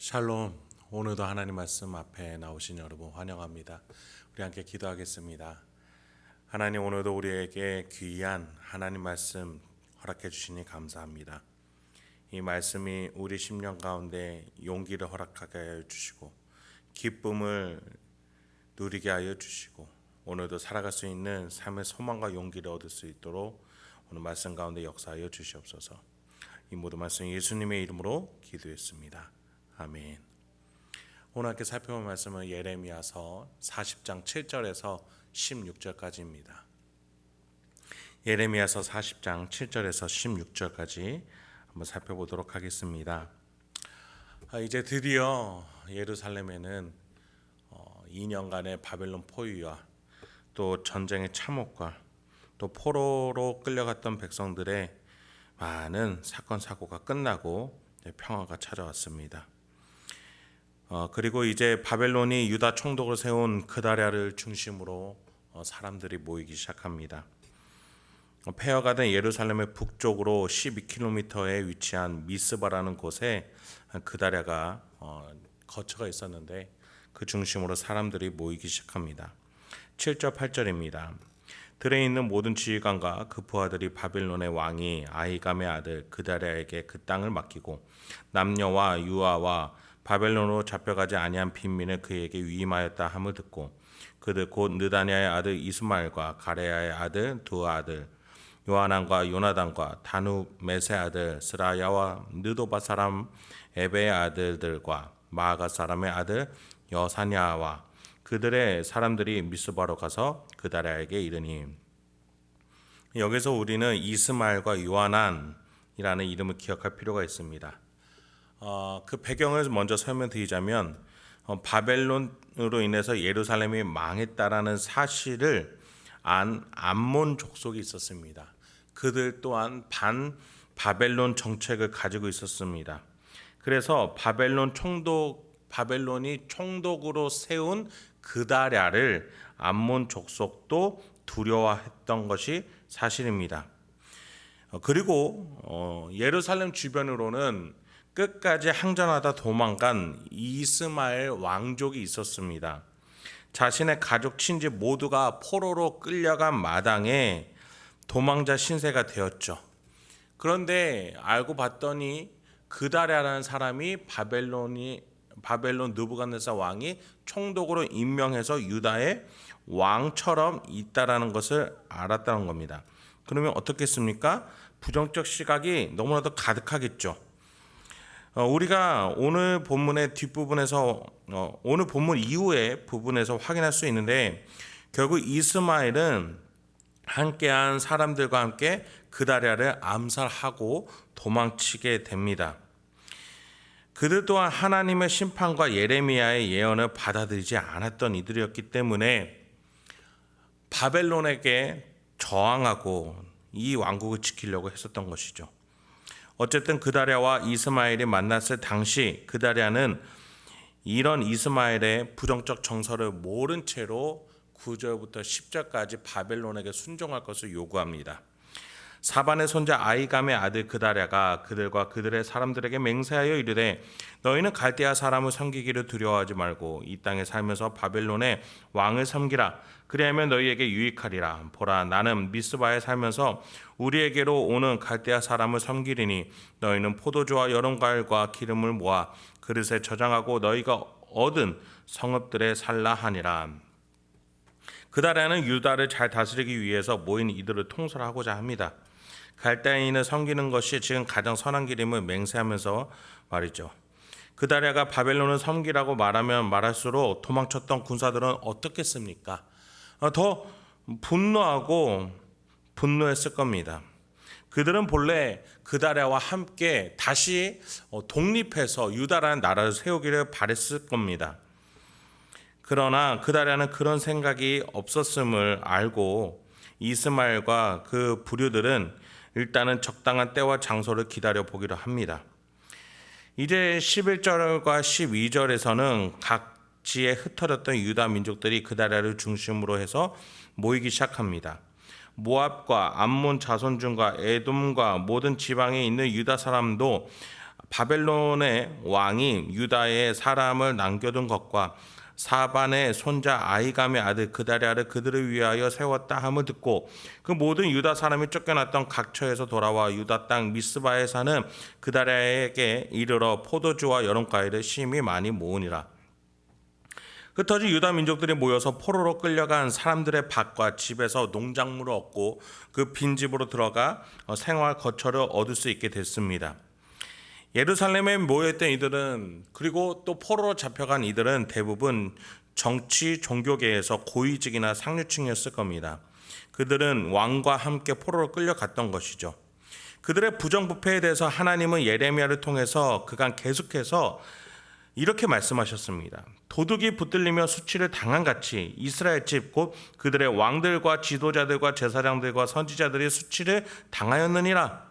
샬롬. 오늘도 하나님 말씀 앞에 나오신 여러분 환영합니다. 우리 함께 기도하겠습니다. 하나님, 오늘도 우리에게 귀한 하나님 말씀 허락해 주시니 감사합니다. 이 말씀이 우리 심령 가운데 용기를 허락하게 하여 주시고 기쁨을 누리게 하여 주시고 오늘도 살아갈 수 있는 삶의 소망과 용기를 얻을 수 있도록 오늘 말씀 가운데 역사하여 주시옵소서. 이 모든 말씀 예수님의 이름으로 기도했습니다. 아멘. 오늘 함께 살펴볼 말씀은 예레미야서 40장 7절에서 16절까지입니다. 예레미야서 40장 7절에서 16절까지 한번 살펴보도록 하겠습니다. 이제 드디어 예루살렘에는 2년간의 바벨론 포위와 또 전쟁의 참혹과 또 포로로 끌려갔던 백성들의 많은 사건 사고가 끝나고 평화가 찾아왔습니다. 그리고 이제 바벨론이 유다 총독을 세운 그다랴를 중심으로 사람들이 모이기 시작합니다. 폐허가 된 예루살렘의 북쪽으로 12km에 위치한 미스바라는 곳에 그다랴가 거처가 있었는데 그 중심으로 사람들이 모이기 시작합니다. 7절 8절입니다. 들에 있는 모든 지휘관과 그 부하들이 바벨론의 왕이 아히감의 아들 그다랴에게 그 땅을 맡기고 남녀와 유아와 바벨론으로 잡혀가지 아니한 빈민을 그에게 위임하였다 함을 듣고 그들 곧 느다냐의 아들 이스마엘과 가레야의 아들 두 아들 요하난과 요나단과 다누 메세 아들 스라야와 느도바 사람 에베의 아들들과 마아가 사람의 아들 여사냐와 그들의 사람들이 미스바로 가서 그다랴에게 이르니, 여기서 우리는 이스마엘과 요하난이라는 이름을 기억할 필요가 있습니다. 그 배경을 먼저 설명드리자면 바벨론으로 인해서 예루살렘이 망했다라는 사실을 안 암몬 족속이 있었습니다. 그들 또한 반 바벨론 정책을 가지고 있었습니다. 그래서 바벨론이 총독으로 세운 그다랴를 암몬 족속도 두려워했던 것이 사실입니다. 그리고 예루살렘 주변으로는 끝까지 항전하다 도망간 이스마엘 왕족이 있었습니다. 자신의 가족 친지 모두가 포로로 끌려간 마당에 도망자 신세가 되었죠. 그런데 알고 봤더니 그다랴라는 사람이 바벨론 느부갓네살 왕이 총독으로 임명해서 유다의 왕처럼 있다라는 것을 알았다는 겁니다. 그러면 어떻겠습니까? 부정적 시각이 너무나도 가득하겠죠. 우리가 오늘 본문의 뒷부분에서 오늘 본문 이후의 부분에서 확인할 수 있는데, 결국 이스마엘은 함께한 사람들과 함께 그다랴를 암살하고 도망치게 됩니다. 그들 또한 하나님의 심판과 예레미야의 예언을 받아들이지 않았던 이들이었기 때문에 바벨론에게 저항하고 이 왕국을 지키려고 했었던 것이죠. 어쨌든 그다랴와 이스마엘이 만났을 당시 그다랴는 이런 이스마엘의 부정적 정서를 모른 채로 9절부터 10절까지 바벨론에게 순종할 것을 요구합니다. 사반의 손자 아히감의 아들 그다랴가 그들과 그들의 사람들에게 맹세하여 이르되, 너희는 갈대아 사람을 섬기기를 두려워하지 말고 이 땅에 살면서 바벨론의 왕을 섬기라. 그리하면 너희에게 유익하리라. 보라, 나는 미스바에 살면서 우리에게로 오는 갈대아 사람을 섬기리니 너희는 포도주와 여름과일과 기름을 모아 그릇에 저장하고 너희가 얻은 성읍들에 살라 하니라. 그다랴는 유다를 잘 다스리기 위해서 모인 이들을 통솔하고자 합니다. 갈대아인을 섬기는 것이 지금 가장 선한 길임을 맹세하면서 말이죠. 그다랴가 바벨론을 섬기라고 말하면 말할수록 도망쳤던 군사들은 어떻겠습니까? 더 분노했을 겁니다. 그들은 본래 그다랴와 함께 다시 독립해서 유다라는 나라를 세우기를 바랬을 겁니다. 그러나 그다랴는 그런 생각이 없었음을 알고 이스마엘과 그 부류들은 일단은 적당한 때와 장소를 기다려 보기로 합니다. 이제 11절과 12절에서는 각지에 흩어졌던 유다 민족들이 그다랴를 중심으로 해서 모이기 시작합니다. 모압과 암몬 자손 중과 에돔과 모든 지방에 있는 유다 사람도 바벨론의 왕이 유다에 사람을 남겨둔 것과 사반의 손자 아히감의 아들 그다랴를 그들을 위하여 세웠다 함을 듣고 그 모든 유다 사람이 쫓겨났던 각처에서 돌아와 유다 땅 미스바에 사는 그다랴에게 이르러 포도주와 여름과일을 심히 많이 모으니라. 흩어진 유다 민족들이 모여서 포로로 끌려간 사람들의 밭과 집에서 농작물을 얻고 그 빈집으로 들어가 생활 거처를 얻을 수 있게 됐습니다. 예루살렘에 모여있던 이들은, 그리고 또 포로로 잡혀간 이들은 대부분 정치 종교계에서 고위직이나 상류층이었을 겁니다. 그들은 왕과 함께 포로로 끌려갔던 것이죠. 그들의 부정부패에 대해서 하나님은 예레미야를 통해서 그간 계속해서 이렇게 말씀하셨습니다. 도둑이 붙들리며 수치를 당한 같이 이스라엘 집 곧 그들의 왕들과 지도자들과 제사장들과 선지자들이 수치를 당하였느니라.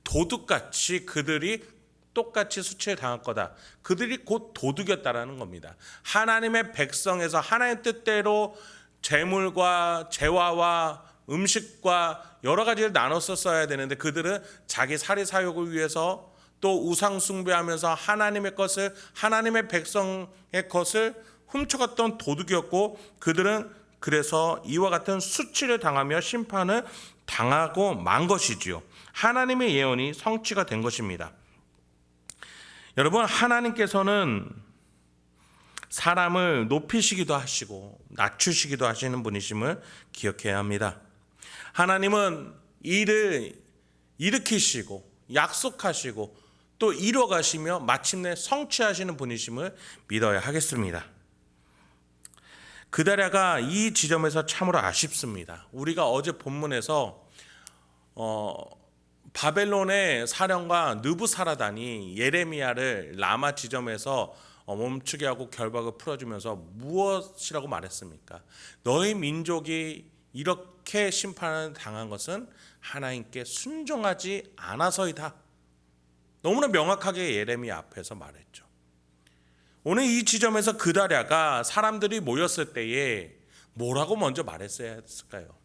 도둑같이 그들이 똑같이 수치를 당할 거다. 그들이 곧 도둑이었다라는 겁니다. 하나님의 백성에서 하나님의 뜻대로 재물과 재화와 음식과 여러 가지를 나눠서 써야 되는데 그들은 자기 사리 사욕을 위해서 또 우상 숭배하면서 하나님의 것을, 하나님의 백성의 것을 훔쳐갔던 도둑이었고 그들은 그래서 이와 같은 수치를 당하며 심판을 당하고 만 것이지요. 하나님의 예언이 성취가 된 것입니다. 여러분, 하나님께서는 사람을 높이시기도 하시고 낮추시기도 하시는 분이심을 기억해야 합니다. 하나님은 일을 일으키시고 약속하시고 또 이뤄가시며 마침내 성취하시는 분이심을 믿어야 하겠습니다. 그다랴가 이 지점에서 참으로 아쉽습니다. 우리가 어제 본문에서 바벨론의 사령과 느부사라단이 예레미야를 라마 지점에서 멈추게 하고 결박을 풀어주면서 무엇이라고 말했습니까? 너희 민족이 이렇게 심판을 당한 것은 하나님께 순종하지 않아서이다. 너무나 명확하게 예레미야 앞에서 말했죠. 오늘 이 지점에서 그다랴가 사람들이 모였을 때에 뭐라고 먼저 말했어야 했을까요?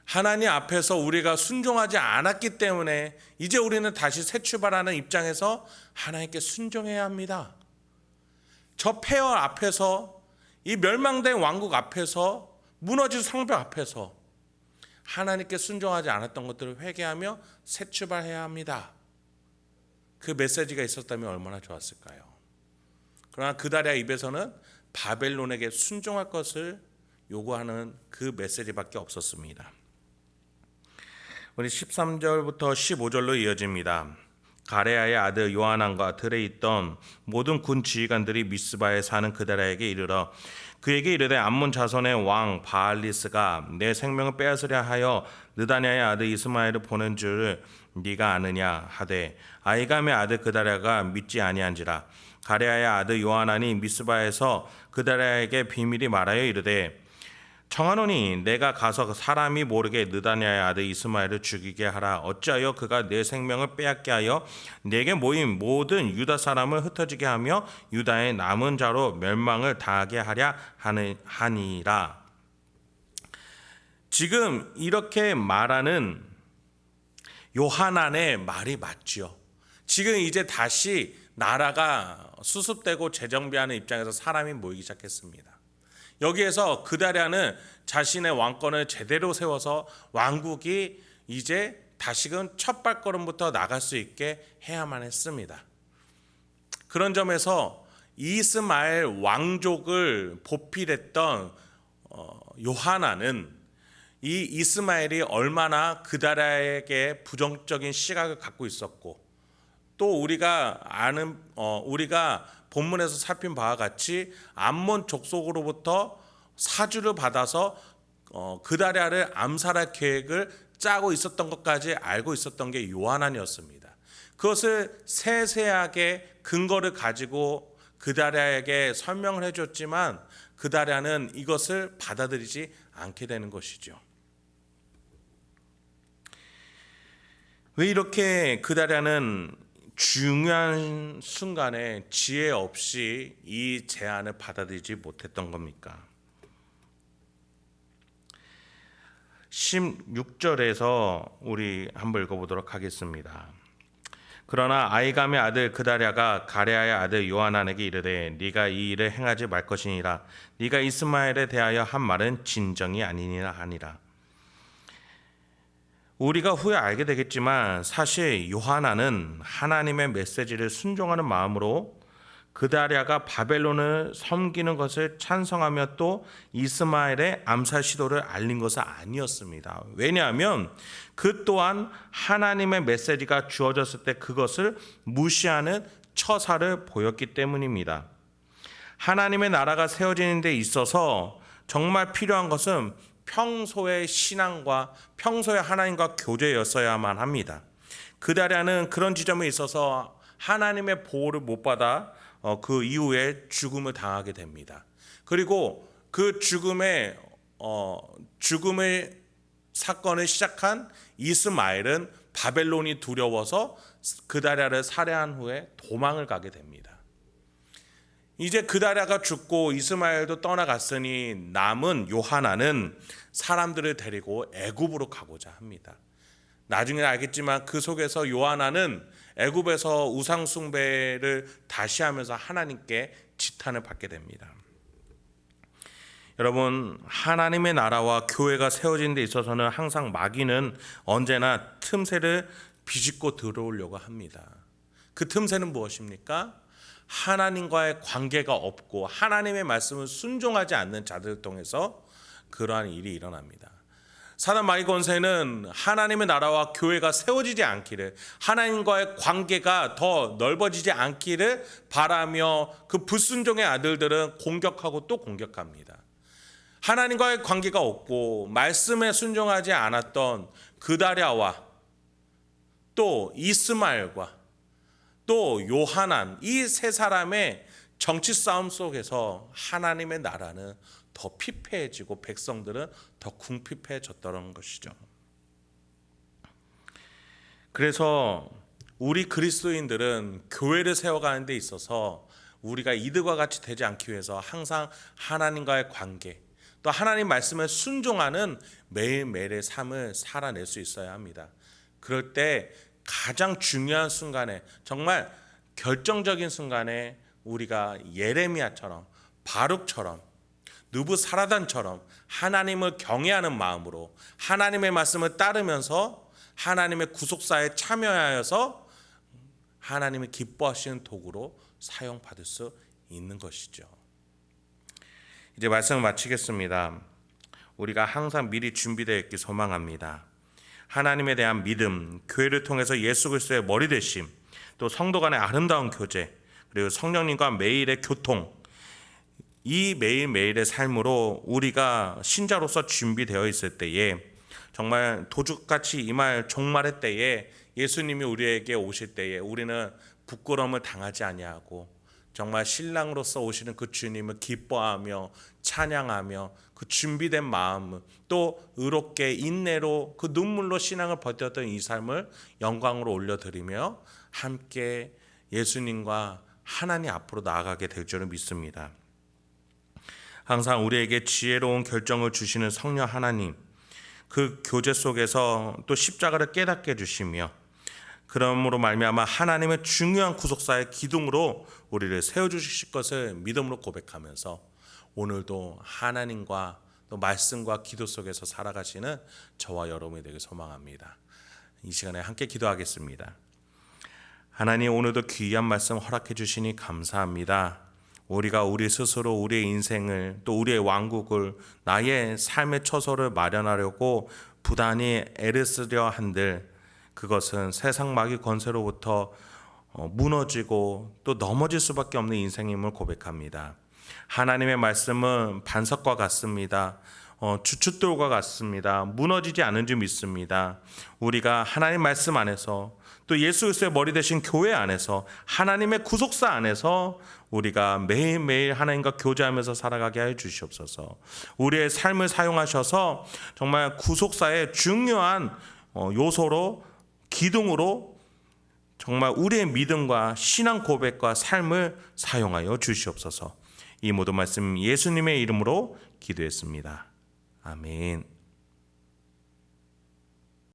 하나님 앞에서 우리가 순종하지 않았기 때문에 이제 우리는 다시 새 출발하는 입장에서 하나님께 순종해야 합니다. 저 폐허 앞에서, 이 멸망된 왕국 앞에서, 무너진 성벽 앞에서 하나님께 순종하지 않았던 것들을 회개하며 새 출발해야 합니다. 그 메시지가 있었다면 얼마나 좋았을까요? 그러나 그다랴 입에서는 바벨론에게 순종할 것을 요구하는 그 메시지밖에 없었습니다. 우리 13절부터 15절로 이어집니다. 가레아의 아들 요하난과 들에 있던 모든 군 지휘관들이 미스바에 사는 그다랴에게 이르러 그에게 이르되 암몬 자손의 왕 바알리스가 내 생명을 빼앗으려 하여 느다냐의 아들 이스마엘을 보낸 줄을 네가 아느냐 하되 아히감의 아들 그다랴가 믿지 아니한지라. 가레아의 아들 요하난이 미스바에서 그다랴에게 비밀이 말하여 이르되 청하노니 내가 가서 사람이 모르게 느다냐의 아들 이스마엘을 죽이게 하라. 어찌하여 그가 내 생명을 빼앗게 하여 내게 모인 모든 유다 사람을 흩어지게 하며 유다의 남은 자로 멸망을 당하게 하랴 하니라. 지금 이렇게 말하는 요하난의 말이 맞죠. 지금 이제 다시 나라가 수습되고 재정비하는 입장에서 사람이 모이기 시작했습니다. 여기에서 그다랴는 자신의 왕권을 제대로 세워서 왕국이 이제 다시금 첫 발걸음부터 나갈 수 있게 해야만 했습니다. 그런 점에서 이스마엘 왕족을 보필했던 요하난은 이 이스마엘이 얼마나 그다랴에게 부정적인 시각을 갖고 있었고 또 우리가 본문에서 살핀 바와 같이 암몬 족속으로부터 사주를 받아서 그다랴를 암살할 계획을 짜고 있었던 것까지 알고 있었던 게 요하난이었습니다. 그것을 세세하게 근거를 가지고 그다랴에게 설명을 해줬지만 그다랴는 이것을 받아들이지 않게 되는 것이죠. 왜 이렇게 그다랴는 중요한 순간에 지혜 없이 이 제안을 받아들이지 못했던 겁니까? 16절에서 우리 한번 읽어보도록 하겠습니다. 그러나 아이감의 아들 그다랴가 가레아의 아들 요하난에게 이르되 네가 이 일을 행하지 말 것이니라. 네가 이스마엘에 대하여 한 말은 진정이 아니니라 하니라. 우리가 후에 알게 되겠지만 사실 요하난은 하나님의 메시지를 순종하는 마음으로 그다랴가 바벨론을 섬기는 것을 찬성하며 또 이스마엘의 암살 시도를 알린 것은 아니었습니다. 왜냐하면 그 또한 하나님의 메시지가 주어졌을 때 그것을 무시하는 처사를 보였기 때문입니다. 하나님의 나라가 세워지는 데 있어서 정말 필요한 것은 평소의 신앙과 평소의 하나님과 교제였어야만 합니다. 그다랴는 그런 지점에 있어서 하나님의 보호를 못 받아 그 이후에 죽음을 당하게 됩니다. 그리고 그 죽음의 사건을 시작한 이스마엘은 바벨론이 두려워서 그다랴를 살해한 후에 도망을 가게 됩니다. 이제 그다랴가 죽고 이스마엘도 떠나갔으니 남은 요하난은 사람들을 데리고 애굽으로 가고자 합니다. 나중에 알겠지만 그 속에서 요하난은 애굽에서 우상 숭배를 다시 하면서 하나님께 지탄을 받게 됩니다. 여러분, 하나님의 나라와 교회가 세워진 데 있어서는 항상 마귀는 언제나 틈새를 비집고 들어오려고 합니다. 그 틈새는 무엇입니까? 하나님과의 관계가 없고 하나님의 말씀을 순종하지 않는 자들을 통해서 그러한 일이 일어납니다. 사단 마귀 권세는 하나님의 나라와 교회가 세워지지 않기를, 하나님과의 관계가 더 넓어지지 않기를 바라며 그 불순종의 아들들은 공격하고 또 공격합니다. 하나님과의 관계가 없고 말씀에 순종하지 않았던 그다랴와 또 이스마엘과 또 요하난, 이 세 사람의 정치 싸움 속에서 하나님의 나라는 더 피폐해지고 백성들은 더 궁핍해졌다는 것이죠. 그래서 우리 그리스도인들은 교회를 세워가는 데 있어서 우리가 이들과 같이 되지 않기 위해서 항상 하나님과의 관계, 또 하나님 말씀에 순종하는 매일매일의 삶을 살아낼 수 있어야 합니다. 그럴 때 가장 중요한 순간에, 정말 결정적인 순간에 우리가 예레미야처럼, 바룩처럼, 느부사라단처럼 하나님을 경외하는 마음으로 하나님의 말씀을 따르면서 하나님의 구속사에 참여하여서 하나님의 기뻐하시는 도구로 사용받을 수 있는 것이죠. 이제 말씀을 마치겠습니다. 우리가 항상 미리 준비되어 있기 소망합니다. 하나님에 대한 믿음, 교회를 통해서 예수 그리스도의 머리 되심, 또 성도 간의 아름다운 교제, 그리고 성령님과 매일의 교통, 이 매일매일의 삶으로 우리가 신자로서 준비되어 있을 때에 정말 도둑같이 임할 종말의 때에 예수님이 우리에게 오실 때에 우리는 부끄러움을 당하지 아니하고 정말 신랑으로서 오시는 그 주님을 기뻐하며 찬양하며 그 준비된 마음, 또 의롭게 인내로 그 눈물로 신앙을 버텼던 이 삶을 영광으로 올려드리며 함께 예수님과 하나님 앞으로 나아가게 될 줄을 믿습니다. 항상 우리에게 지혜로운 결정을 주시는 성령 하나님, 그 교제 속에서 또 십자가를 깨닫게 해주시며 그러므로 말미암아 하나님의 중요한 구속사의 기둥으로 우리를 세워주실 것을 믿음으로 고백하면서 오늘도 하나님과 또 말씀과 기도 속에서 살아가시는 저와 여러분이 되길 소망합니다. 이 시간에 함께 기도하겠습니다. 하나님, 오늘도 귀한 말씀 허락해 주시니 감사합니다. 우리가 우리 스스로 우리의 인생을 또 우리의 왕국을 나의 삶의 처소를 마련하려고 부단히 애를 쓰려 한들 그것은 세상 마귀 권세로부터 무너지고 또 넘어질 수밖에 없는 인생임을 고백합니다. 하나님의 말씀은 반석과 같습니다. 주춧돌과 같습니다. 무너지지 않은 줄 믿습니다. 우리가 하나님 말씀 안에서 또 예수 그리스도의 머리 되신 교회 안에서 하나님의 구속사 안에서 우리가 매일매일 하나님과 교제하면서 살아가게 해 주시옵소서. 우리의 삶을 사용하셔서 정말 구속사의 중요한 요소로, 기둥으로 정말 우리의 믿음과 신앙 고백과 삶을 사용하여 주시옵소서. 이 모든 말씀 예수님의 이름으로 기도했습니다. 아멘.